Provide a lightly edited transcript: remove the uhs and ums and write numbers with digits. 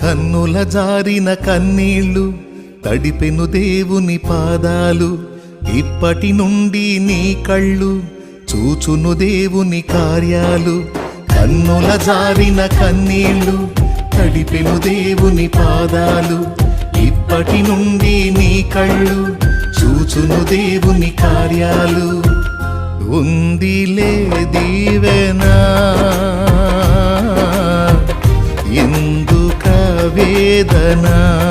కన్నుల జారిన కన్నీళ్ళు తడిపెను దేవుని పాదాలు. ఇప్పటి నుండి నీ కళ్ళు చూచును దేవుని కార్యాలు. కన్నుల జారిన కన్నీళ్ళు తడిపెను దేవుని పాదాలు. ఇప్పటి నుండి నీ కళ్ళు చూచును దేవుని కార్యాలు. ఉందిలే దీవెనా ఎందుక వేదనా.